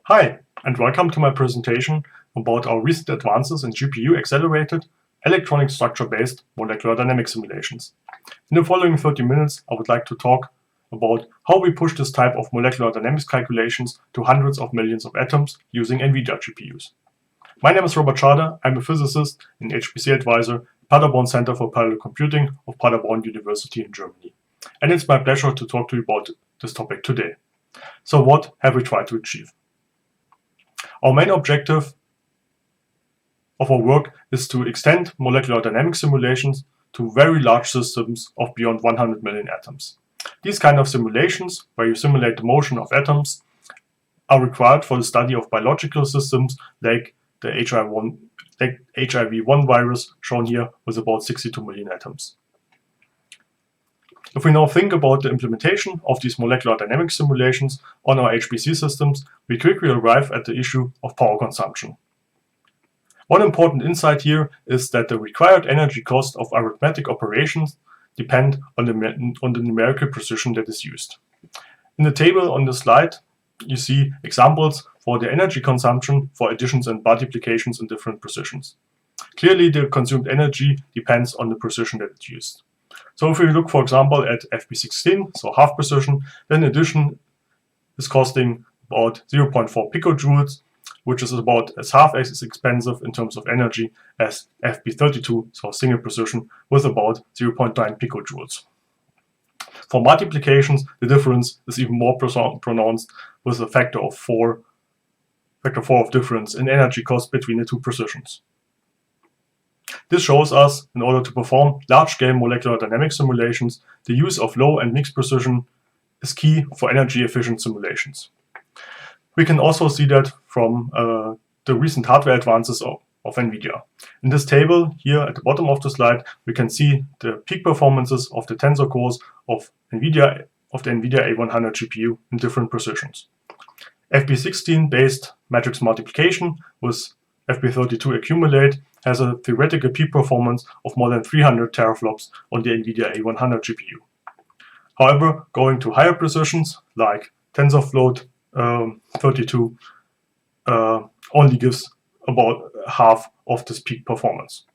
Hi, and welcome to my presentation about our recent advances in GPU-accelerated, electronic structure-based molecular dynamics simulations. In the following 30 minutes, I would like to talk about how we push this type of molecular dynamics calculations to hundreds of millions of atoms using NVIDIA GPUs. My name is Robert Schade. I'm a physicist and HPC advisor at Paderborn Center for Parallel Computing of Paderborn University in Germany. And it's my pleasure to talk to you about this topic today. So what have we tried to achieve? Our main objective of our work is to extend molecular dynamics simulations to very large systems of beyond 100 million atoms. These kind of simulations, where you simulate the motion of atoms, are required for the study of biological systems like the HIV-1 virus, shown here with about 62 million atoms. If we now think about the implementation of these molecular dynamics simulations on our HPC systems, we quickly arrive at the issue of power consumption. One important insight here is that the required energy cost of arithmetic operations depend on the numerical precision that is used. In the table on the slide, you see examples for the energy consumption for additions and multiplications in different precisions. Clearly, the consumed energy depends on the precision that is used. So if we look, for example, at FP16, so half precision, then addition is costing about 0.4 picojoules, which is about half as expensive in terms of energy as FP32, so single precision, with about 0.9 picojoules. For multiplications, the difference is even more pronounced, with a factor 4 of difference in energy cost between the two precisions. This shows us, in order to perform large-scale molecular dynamics simulations, the use of low and mixed precision is key for energy-efficient simulations. We can also see that from the recent hardware advances of NVIDIA. In this table here at the bottom of the slide, we can see the peak performances of the tensor cores of the NVIDIA A100 GPU in different precisions. FP16-based matrix multiplication with FP32 accumulate has a theoretical peak performance of more than 300 teraflops on the NVIDIA A100 GPU. However, going to higher precisions like TensorFloat 32 only gives about half of this peak performance.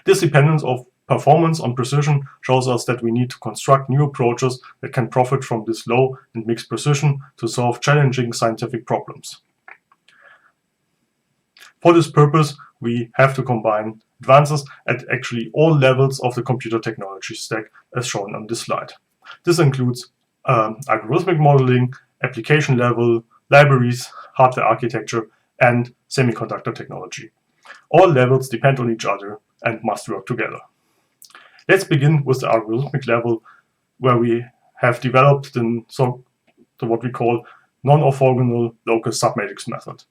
This dependence of performance on precision shows us that we need to construct new approaches that can profit from this low and mixed precision to solve challenging scientific problems. For this purpose, we have to combine advances at actually all levels of the computer technology stack as shown on this slide. This includes algorithmic modeling, application level, libraries, hardware architecture, and semiconductor technology. All levels depend on each other and must work together. Let's begin with the algorithmic level, where we have developed what we call non-orthogonal local submatrix method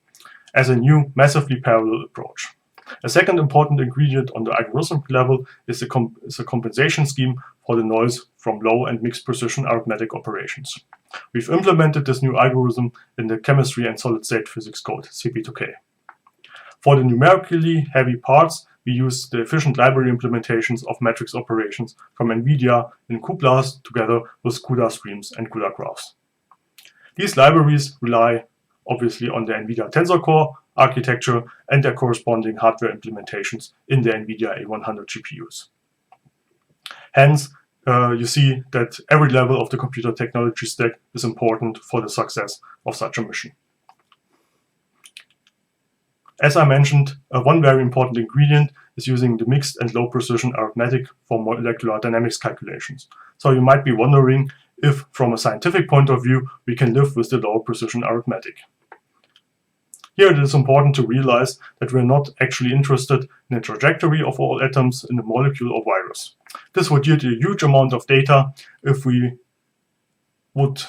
as a new massively parallel approach. A second important ingredient on the algorithmic level is a compensation scheme for the noise from low and mixed precision arithmetic operations. We've implemented this new algorithm in the chemistry and solid-state physics code, CP2K. For the numerically heavy parts, we use the efficient library implementations of matrix operations from NVIDIA in cuPLAS together with CUDA streams and CUDA graphs. These libraries rely obviously on the NVIDIA Tensor Core architecture and their corresponding hardware implementations in the NVIDIA A100 GPUs. Hence, you see that every level of the computer technology stack is important for the success of such a mission. As I mentioned, one very important ingredient is using the mixed and low precision arithmetic for molecular dynamics calculations. So you might be wondering if, from a scientific point of view, we can live with the lower precision arithmetic. Here it is important to realize that we are not actually interested in the trajectory of all atoms in the molecule or virus. This would yield a huge amount of data if we would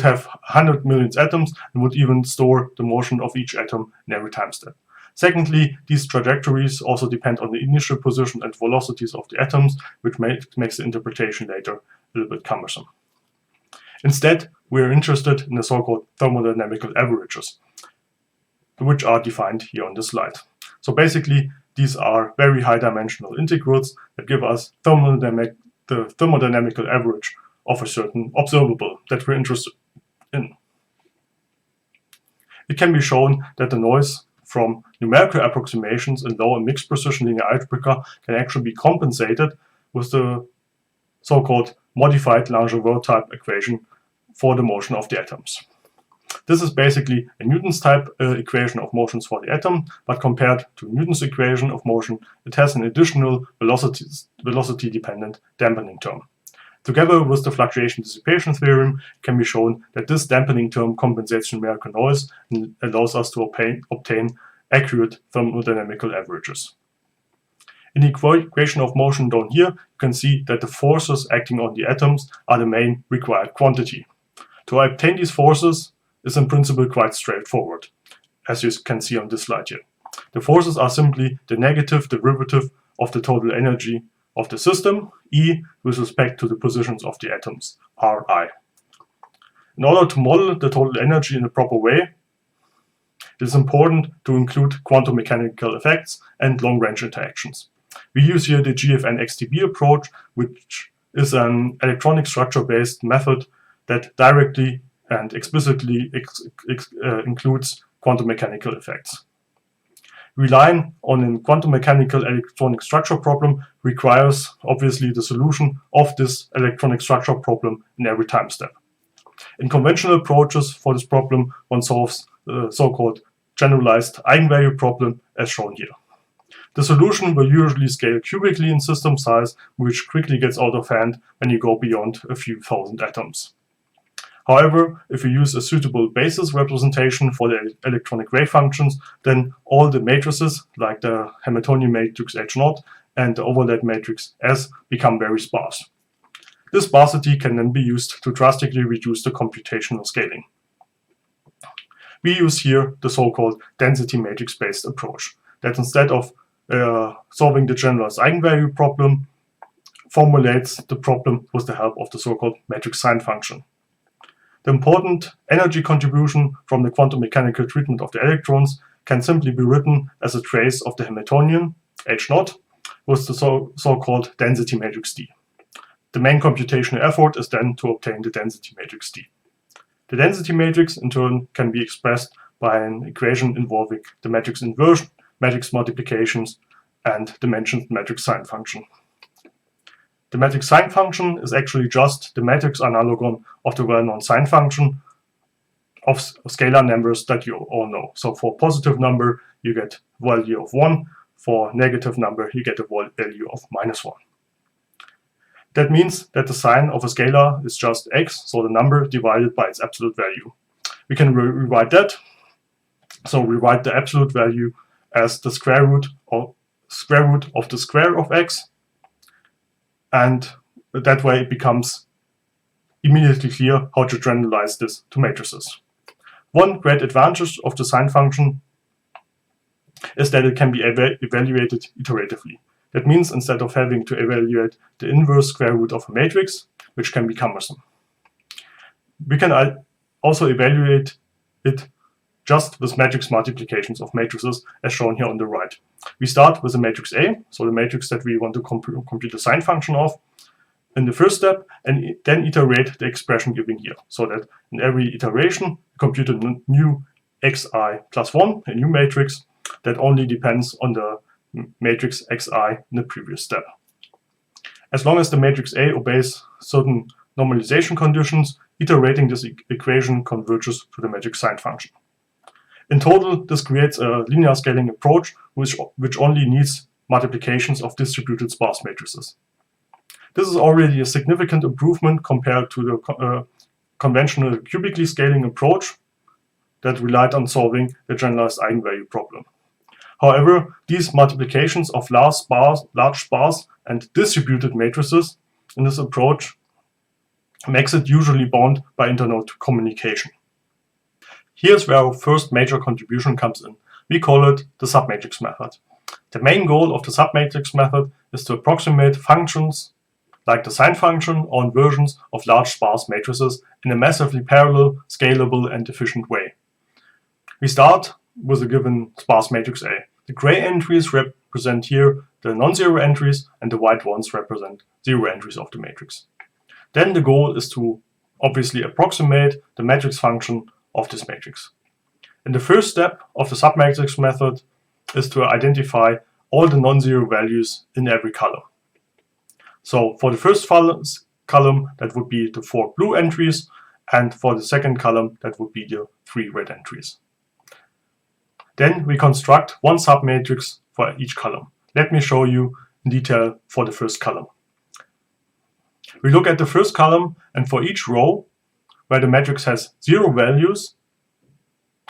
have 100 million atoms and would even store the motion of each atom in every time step. Secondly, these trajectories also depend on the initial position and velocities of the atoms, which makes the interpretation later a little bit cumbersome. Instead, we are interested in the so-called thermodynamical averages, which are defined here on the slide. So basically, these are very high-dimensional integrals that give us the thermodynamical average of a certain observable that we're interested in. It can be shown that the noise from numerical approximations in low and mixed precision linear algebra can actually be compensated with the so-called modified Lazzaro type equation for the motion of the atoms. This is basically a Newton's type equation of motions for the atom, but compared to Newton's equation of motion, it has an additional velocity-dependent dampening term. Together with the fluctuation dissipation theorem, it can be shown that this dampening term compensates numerical noise and allows us to obtain accurate thermodynamical averages. In the equation of motion down here, you can see that the forces acting on the atoms are the main required quantity. To obtain these forces is in principle quite straightforward, as you can see on this slide here. The forces are simply the negative derivative of the total energy of the system, E, with respect to the positions of the atoms, Ri. In order to model the total energy in a proper way, it is important to include quantum mechanical effects and long-range interactions. We use here the GFN-XTB approach, which is an electronic structure-based method that directly and explicitly includes quantum mechanical effects. Relying on a quantum mechanical electronic structure problem requires, obviously, the solution of this electronic structure problem in every time step. In conventional approaches for this problem, one solves the so-called generalized eigenvalue problem as shown here. The solution will usually scale cubically in system size, which quickly gets out of hand when you go beyond a few thousand atoms. However, if you use a suitable basis representation for the electronic wave functions, then all the matrices, like the Hamiltonian matrix H0 and the overlap matrix S, become very sparse. This sparsity can then be used to drastically reduce the computational scaling. We use here the so-called density matrix-based approach, that instead of solving the generalized eigenvalue problem, formulates the problem with the help of the so-called matrix sign function. The important energy contribution from the quantum mechanical treatment of the electrons can simply be written as a trace of the Hamiltonian, H0, with the so-called density matrix D. The main computational effort is then to obtain the density matrix D. The density matrix, in turn, can be expressed by an equation involving the matrix inversion, matrix multiplications, and the mentioned matrix sign function. The matrix sign function is actually just the matrix analogon of the well-known sign function of scalar numbers that you all know. So for positive number, you get value of 1. For negative number, you get a value of -1. That means that the sign of a scalar is just x, so the number divided by its absolute value. We can rewrite that. So we write the absolute value as the square root of the square of x, and that way it becomes immediately clear how to generalize this to matrices. One great advantage of the sign function is that it can be evaluated iteratively. That means instead of having to evaluate the inverse square root of a matrix, which can be cumbersome, we can also evaluate it just with matrix multiplications of matrices, as shown here on the right. We start with the matrix A, so the matrix that we want to compute the sign function of, in the first step, and then iterate the expression given here, so that in every iteration, we compute a new xi plus 1, a new matrix that only depends on the matrix xi in the previous step. As long as the matrix A obeys certain normalization conditions, iterating this equation converges to the matrix sign function. In total, this creates a linear scaling approach which only needs multiplications of distributed sparse matrices. This is already a significant improvement compared to the conventional cubically scaling approach that relied on solving the generalized eigenvalue problem. However, these multiplications of large sparse and distributed matrices in this approach makes it usually bound by internal communication. Here's where our first major contribution comes in. We call it the submatrix method. The main goal of the submatrix method is to approximate functions like the sign function or inversions of large sparse matrices in a massively parallel, scalable, and efficient way. We start with a given sparse matrix A. The gray entries represent here the non-zero entries, and the white ones represent zero entries of the matrix. Then the goal is to obviously approximate the matrix function of this matrix. And the first step of the submatrix method is to identify all the non-zero values in every column. So for the first column, that would be the 4 blue entries, and for the second column, that would be the 3 red entries. Then we construct one submatrix for each column. Let me show you in detail for the first column. We look at the first column, and for each row where the matrix has 0 values,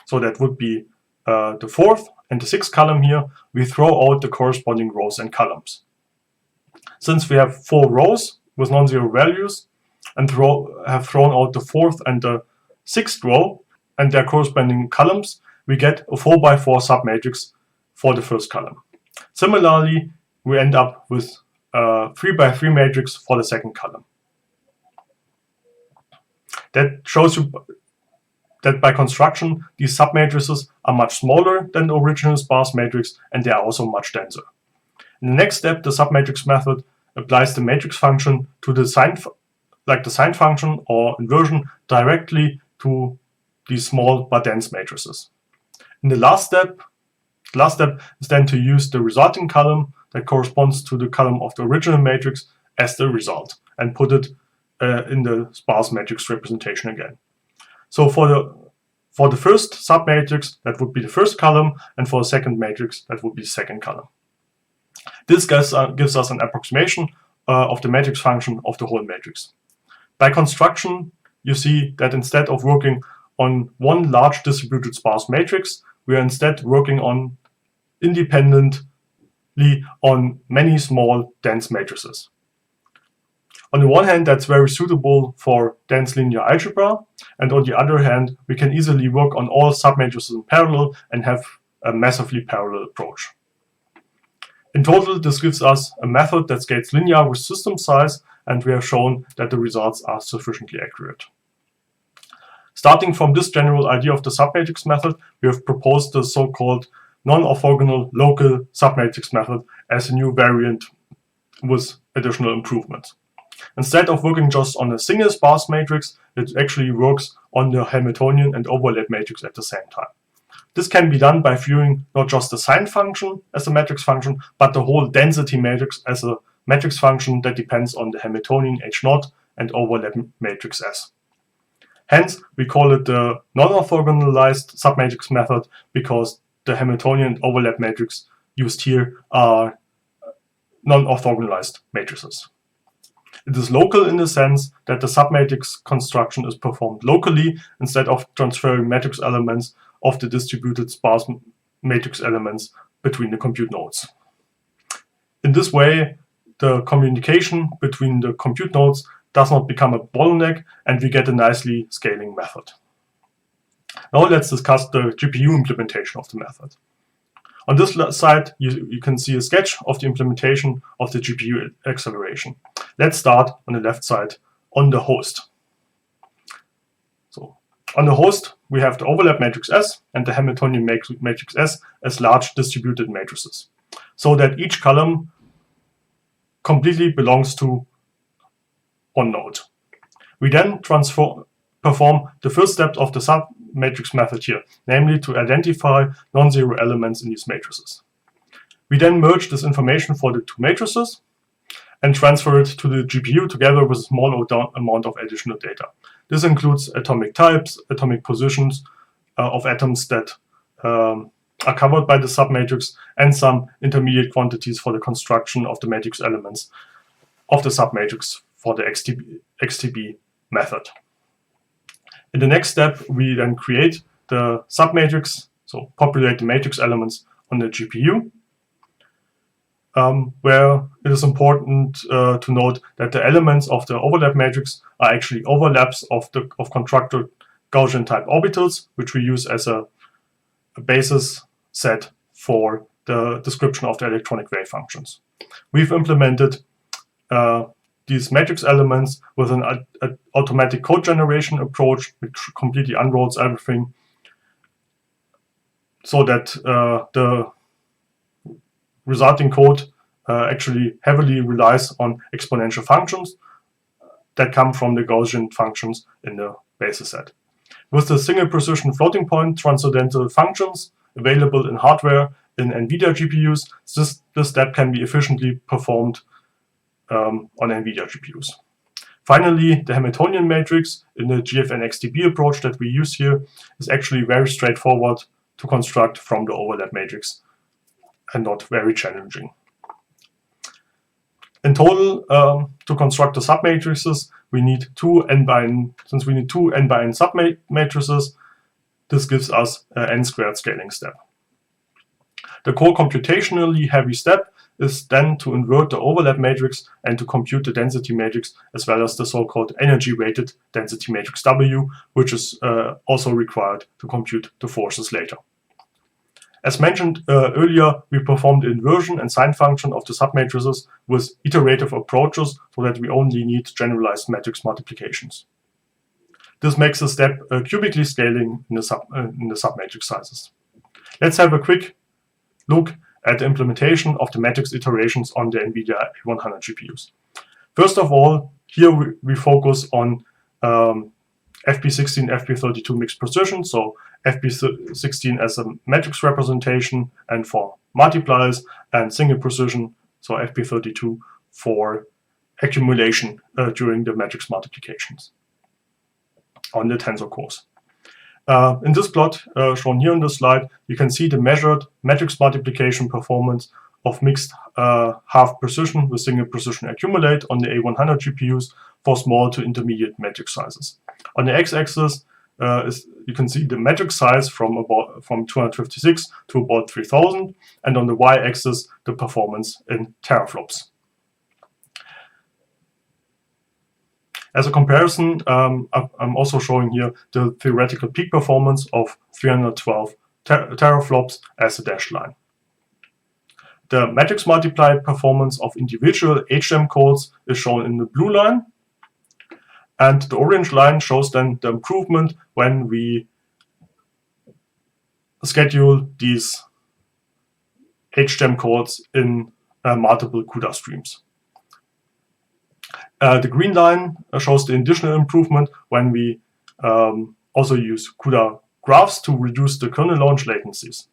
so that would be the 4th and the 6th column here, we throw out the corresponding rows and columns. Since we have 4 rows with non-zero values and have thrown out the 4th and the 6th row and their corresponding columns, we get a 4x4 submatrix for the first column. Similarly, we end up with a 3x3 matrix for the second column. That shows you that by construction, these submatrices are much smaller than the original sparse matrix, and they are also much denser. In the next step, the submatrix method applies the matrix function to the sign function or inversion directly to these small but dense matrices. In the last step is then to use the resulting column that corresponds to the column of the original matrix as the result and put it in the sparse matrix representation again. So for the first submatrix, that would be the first column, and for the second matrix, that would be the second column. This gives us an approximation of the matrix function of the whole matrix. By construction, you see that instead of working on one large distributed sparse matrix, we are instead working on independently on many small dense matrices. On the one hand, that's very suitable for dense linear algebra, and on the other hand, we can easily work on all submatrices in parallel and have a massively parallel approach. In total, this gives us a method that scales linear with system size, and we have shown that the results are sufficiently accurate. Starting from this general idea of the submatrix method, we have proposed the so-called non-orthogonal local submatrix method as a new variant with additional improvements. Instead of working just on a single sparse matrix, it actually works on the Hamiltonian and overlap matrix at the same time. This can be done by viewing not just the sign function as a matrix function, but the whole density matrix as a matrix function that depends on the Hamiltonian H0 and overlap matrix S. Hence, we call it the non-orthogonalized submatrix method because the Hamiltonian and overlap matrix used here are non-orthogonalized matrices. It is local in the sense that the submatrix construction is performed locally instead of transferring matrix elements of the distributed sparse matrix elements between the compute nodes. In this way, the communication between the compute nodes does not become a bottleneck, and we get a nicely scaling method. Now let's discuss the GPU implementation of the method. On this side, you can see a sketch of the implementation of the GPU acceleration. Let's start on the left side on the host. So on the host, we have the overlap matrix S and the Hamiltonian matrix S as large distributed matrices, so that each column completely belongs to one node. We then perform the first step of the submatrix method here, namely to identify non-zero elements in these matrices. We then merge this information for the two matrices and transfer it to the GPU together with a small amount of additional data. This includes atomic types, atomic positions of atoms that are covered by the submatrix, and some intermediate quantities for the construction of the matrix elements of the submatrix for the XTB method. In the next step, we then create the submatrix, so populate the matrix elements on the GPU, where it is important to note that the elements of the overlap matrix are actually overlaps of constructed Gaussian type orbitals, which we use as a basis set for the description of the electronic wave functions. We've implemented these matrix elements with an automatic code generation approach, which completely unrolls everything, so that the resulting code actually heavily relies on exponential functions that come from the Gaussian functions in the basis set. With the single precision floating point transcendental functions available in hardware in NVIDIA GPUs, this step can be efficiently performed on NVIDIA GPUs. Finally, the Hamiltonian matrix in the GFN-XTB approach that we use here is actually very straightforward to construct from the overlap matrix and not very challenging. In total, to construct the submatrices, we need two n-by-n. Since we need two n-by-n submatrices, this gives us an n-squared scaling step. The core computationally heavy step is then to invert the overlap matrix and to compute the density matrix, as well as the so-called energy-weighted density matrix W, which is also required to compute the forces later. As mentioned earlier, we performed the inversion and sign function of the submatrices with iterative approaches so that we only need generalized matrix multiplications. This makes the step cubically scaling in the submatrix sizes. Let's have a quick look at the implementation of the matrix iterations on the NVIDIA A100 GPUs. First of all, here we focus on FP16, FP32 mixed precision, so FP16 as a matrix representation and for multipliers, and single precision, so FP32 for accumulation during the matrix multiplications on the tensor cores. In this plot shown here on the slide, you can see the measured matrix multiplication performance of mixed half precision with single precision accumulate on the A100 GPUs for small to intermediate matrix sizes. On the x-axis, you can see the matrix size from 256 to about 3000, and on the y-axis, the performance in teraflops. As a comparison, I'm also showing here the theoretical peak performance of 312 teraflops as a dashed line. The matrix multiply performance of individual HGEM codes is shown in the blue line, and the orange line shows then the improvement when we schedule these HGEM codes in multiple CUDA streams. The green line shows the additional improvement when we also use CUDA graphs to reduce the kernel launch latencies.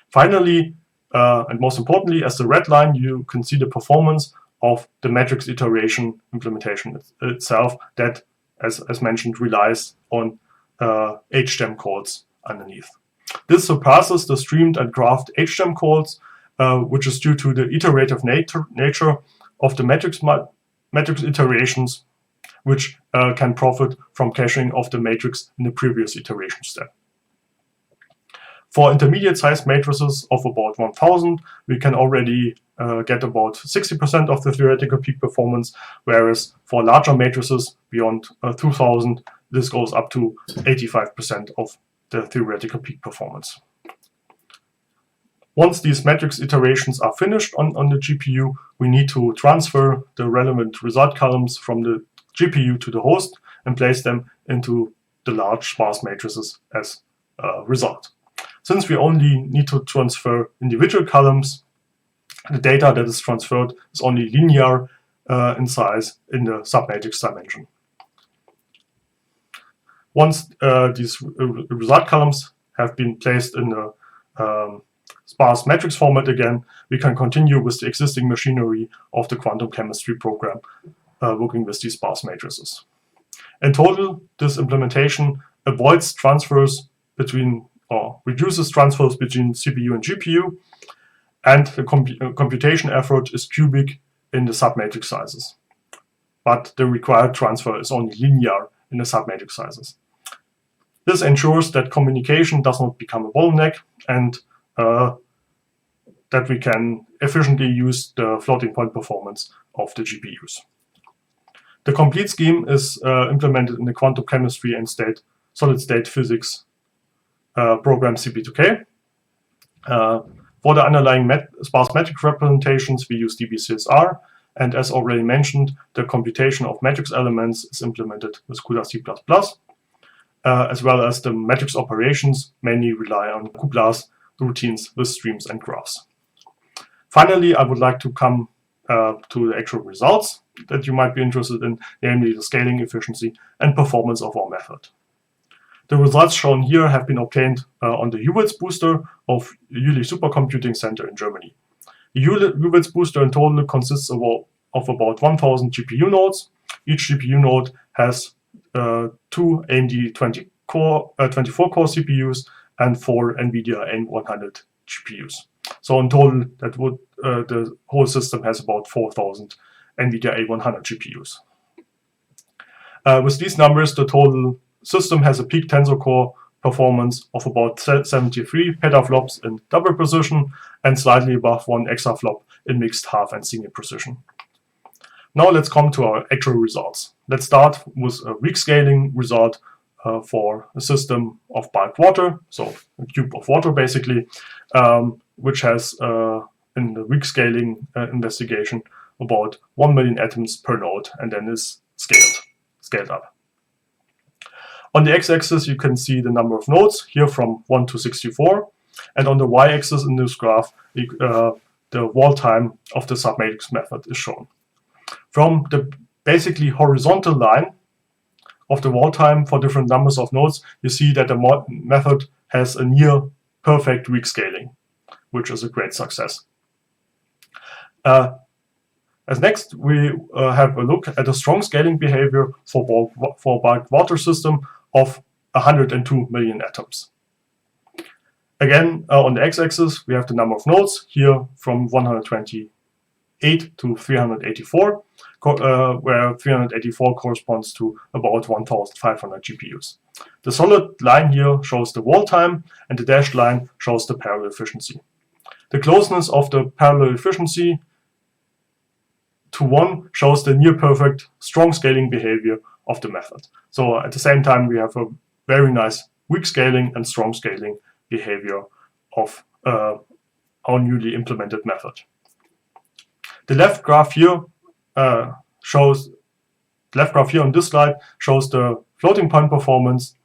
Finally, and most importantly, as the red line, you can see the performance of the matrix iteration implementation itself that, as mentioned, relies on HGEM codes underneath. This surpasses the streamed and graphed HGEM codes, which is due to the iterative nature of the matrix iterations, which can profit from caching of the matrix in the previous iteration step. For intermediate-sized matrices of about 1000, we can already get about 60% of the theoretical peak performance, whereas for larger matrices beyond 2000, this goes up to 85% of the theoretical peak performance. Once these matrix iterations are finished on the GPU, we need to transfer the relevant result columns from the GPU to the host and place them into the large sparse matrices as a result. Since we only need to transfer individual columns, the data that is transferred is only linear in size in the submatrix dimension. Once these result columns have been placed in the sparse matrix format again, we can continue with the existing machinery of the quantum chemistry program working with these sparse matrices. In total, this implementation avoids transfers between, or reduces transfers between CPU and GPU, and the computation effort is cubic in the submatrix sizes. But the required transfer is only linear in the submatrix sizes. This ensures that communication does not become a bottleneck and that we can efficiently use the floating point performance of the GPUs. The complete scheme is implemented in the quantum chemistry and solid-state physics program CP2K. For the underlying sparse matrix representations, we use dbCSR, and as already mentioned, the computation of matrix elements is implemented with CUDA C++, as well as the matrix operations mainly rely on cuPLAS routines with streams and graphs. Finally, I would like to come to the actual results that you might be interested in, namely the scaling efficiency and performance of our method. The results shown here have been obtained on the UWITS booster of Jülich Supercomputing Center in Germany. The UWITS booster in total consists of about 1000 GPU nodes. Each GPU node has 2 AMD 24-core CPUs and 4 NVIDIA A100 GPUs. So in total, that would the whole system has about 4000 NVIDIA A100 GPUs. With these numbers, the total system has a peak tensor core performance of about 73 petaflops in double precision and slightly above 1 exaflop in mixed half and single precision. Now let's come to our actual results. Let's start with a weak scaling result for a system of bulk water, so a cube of water basically, which has in the weak scaling investigation about 1 million atoms per node, and then is scaled up. On the x-axis you can see the number of nodes, here from 1 to 64, and on the y-axis in this graph the wall time of the submatrix method is shown. From the basically horizontal line of the wall time for different numbers of nodes, you see that the method has a near perfect weak scaling, which is a great success. As next, we have a look at a strong scaling behavior for bulk water system of 102 million atoms. Again, on the x-axis, we have the number of nodes, here from 128 to 384, where 384 corresponds to about 1500 GPUs. The solid line here shows the wall time, and the dashed line shows the parallel efficiency. The closeness of the parallel efficiency to 1 shows the near perfect strong scaling behavior of the method. So at the same time, we have a very nice weak scaling and strong scaling behavior of our newly implemented method. The left graph here on this slide shows the floating point performance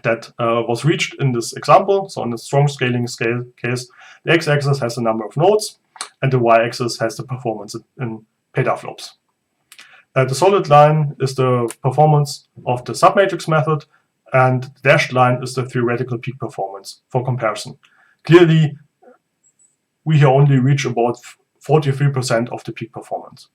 that was reached in this example. So on the strong scaling case, the x-axis has the number of nodes, and the y-axis has the performance in petaflops. The solid line is the performance of the submatrix method, and the dashed line is the theoretical peak performance for comparison. Clearly, we here only reach about 43% of the peak performance.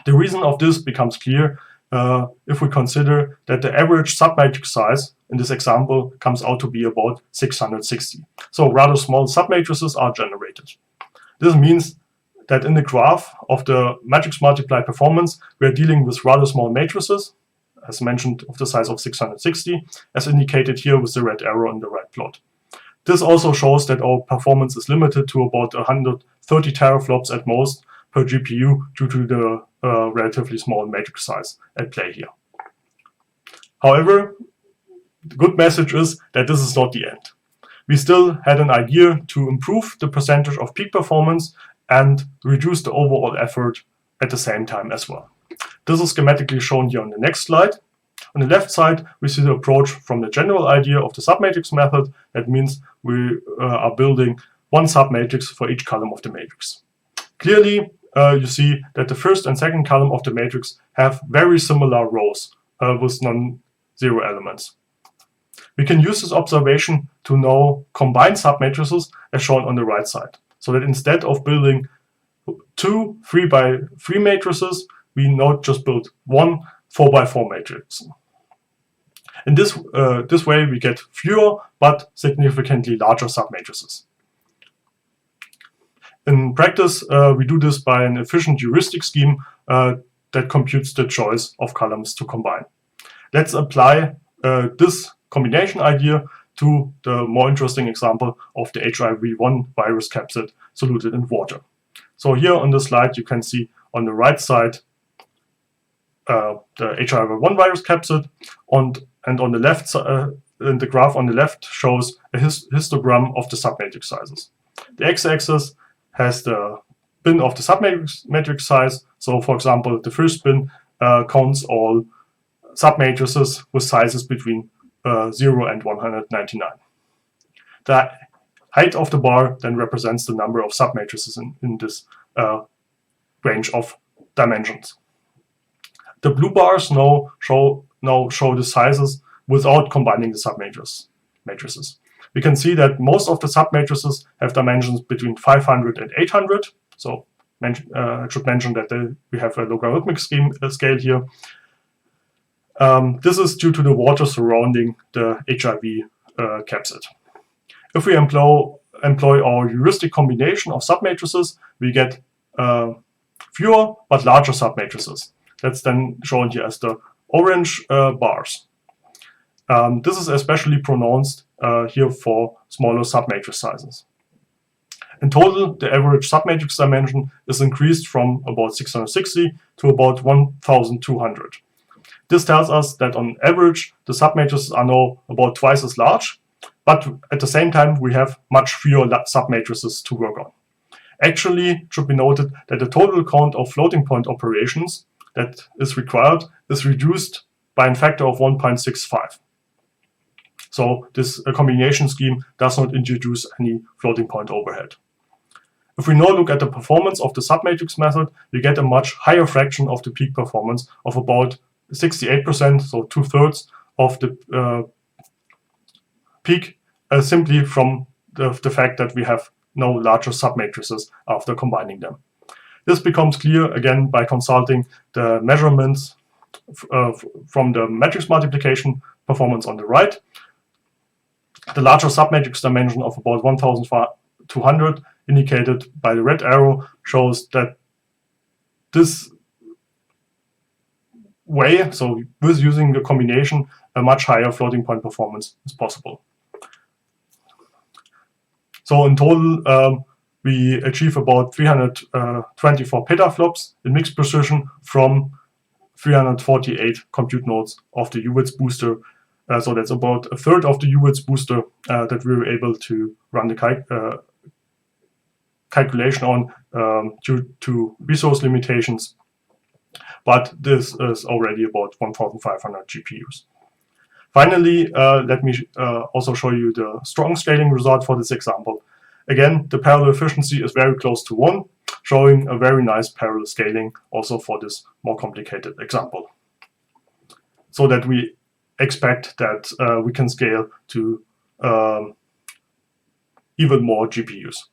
The reason of this becomes clear if we consider that the average submatrix size in this example comes out to be about 660. So rather small submatrices are generated. This means that in the graph of the matrix multiply performance, we are dealing with rather small matrices, as mentioned, of the size of 660, as indicated here with the red arrow in the right plot. This also shows that our performance is limited to about 130 teraflops at most per GPU due to the relatively small matrix size at play here. However, the good message is that this is not the end. We still had an idea to improve the percentage of peak performance and reduce the overall effort at the same time as well. This is schematically shown here on the next slide. On the left side, we see the approach from the general idea of the submatrix method. That means we are building one submatrix for each column of the matrix. Clearly, you see that the first and second column of the matrix have very similar rows with non-zero elements. We can use this observation to now combine submatrices as shown on the right side, so that instead of building 2 3x3 matrices, we now just build one 4x4 matrix. In this way, we get fewer but significantly larger submatrices. In practice, we do this by an efficient heuristic scheme that computes the choice of columns to combine. Let's apply this combination idea to the more interesting example of the HIV-1 virus capsid soluted in water. So here on the slide, you can see on the right side the HIV-1 virus capsid, and on the left side, the graph on the left shows a histogram of the submatrix sizes. The x-axis has the bin of the submatrix size. So, for example, the first bin counts all submatrices with sizes between 0 and 199. The height of the bar then represents the number of submatrices in this range of dimensions. The blue bars now show the sizes without combining the submatrices. We can see that most of the submatrices have dimensions between 500 and 800. So I should mention that we have a logarithmic scale here. This is due to the water surrounding the HIV capsid. If we employ our heuristic combination of submatrices, we get fewer but larger submatrices. That's then shown here as the orange bars. This is especially pronounced here for smaller submatrix sizes. In total, the average submatrix dimension is increased from about 660 to about 1200. This tells us that on average, the submatrices are now about twice as large, but at the same time, we have much fewer submatrices to work on. Actually, it should be noted that the total count of floating point operations that is required is reduced by a factor of 1.65. So this combination scheme does not introduce any floating point overhead. If we now look at the performance of the submatrix method, we get a much higher fraction of the peak performance of about 68%, so 2/3 of the peak, simply from the fact that we have no larger submatrices after combining them. This becomes clear again by consulting the measurements from the matrix multiplication performance on the right. The larger submatrix dimension of about 1200 indicated by the red arrow shows that this way, so with using the combination, a much higher floating point performance is possible. So in total, we achieve about 324 petaflops in mixed precision from 348 compute nodes of the UWITS booster. So that's about a third of the UWITS booster that we were able to run the calculation on due to resource limitations. But this is already about 1,500 GPUs. Finally, let me also show you the strong scaling result for this example. Again, the parallel efficiency is very close to 1, showing a very nice parallel scaling also for this more complicated example. So that we expect that we can scale to even more GPUs.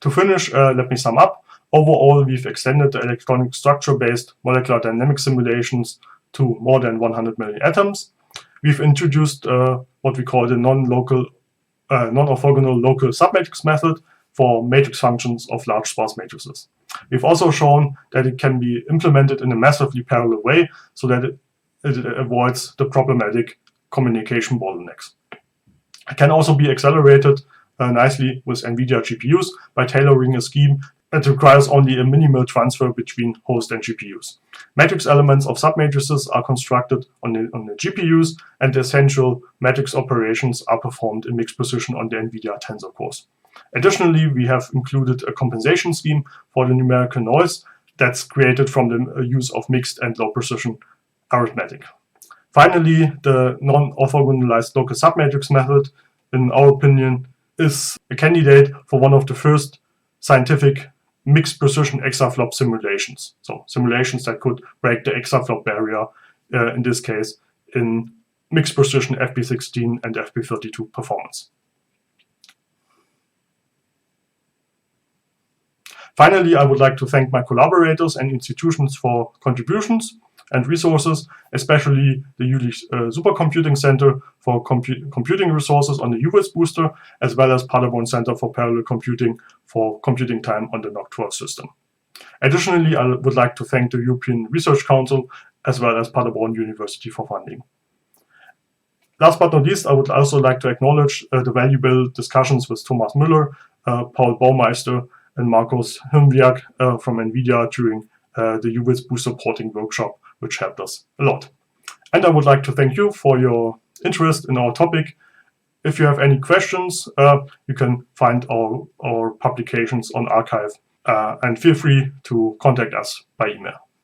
To finish, let me sum up. Overall, we've extended the electronic structure-based molecular dynamics simulations to more than 100 million atoms. We've introduced what we call the non-orthogonal local submatrix method for matrix functions of large sparse matrices. We've also shown that it can be implemented in a massively parallel way so that it avoids the problematic communication bottlenecks. It can also be accelerated nicely with NVIDIA GPUs by tailoring a scheme that requires only a minimal transfer between host and GPUs. Matrix elements of submatrices are constructed on the GPUs, and the essential matrix operations are performed in mixed precision on the NVIDIA tensor cores. Additionally, we have included a compensation scheme for the numerical noise that's created from the use of mixed and low precision arithmetic. Finally, the non-orthogonalized local submatrix method, in our opinion, is a candidate for one of the first scientific mixed precision exaflop simulations. So simulations that could break the exaflop barrier, in this case, in mixed precision FP16 and FP32 performance. Finally, I would like to thank my collaborators and institutions for contributions and resources, especially the Jürg Supercomputing Center for computing resources on the UWITS booster, as well as Paderborn Center for Parallel Computing for computing time on the NOC12 system. Additionally, I would like to thank the European Research Council, as well as Paderborn University for funding. Last but not least, I would also like to acknowledge the valuable discussions with Thomas Müller, Paul Baumeister, and Markus Hirnberg from NVIDIA during the UWITS booster porting workshop, which helped us a lot. And I would like to thank you for your interest in our topic. If you have any questions, you can find our publications on arXiv, and feel free to contact us by email.